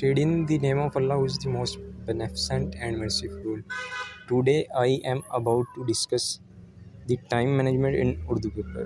Read in the name of Allah, who is the most beneficent and merciful. Today I am about to discuss the time management in Urdu paper.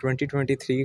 2023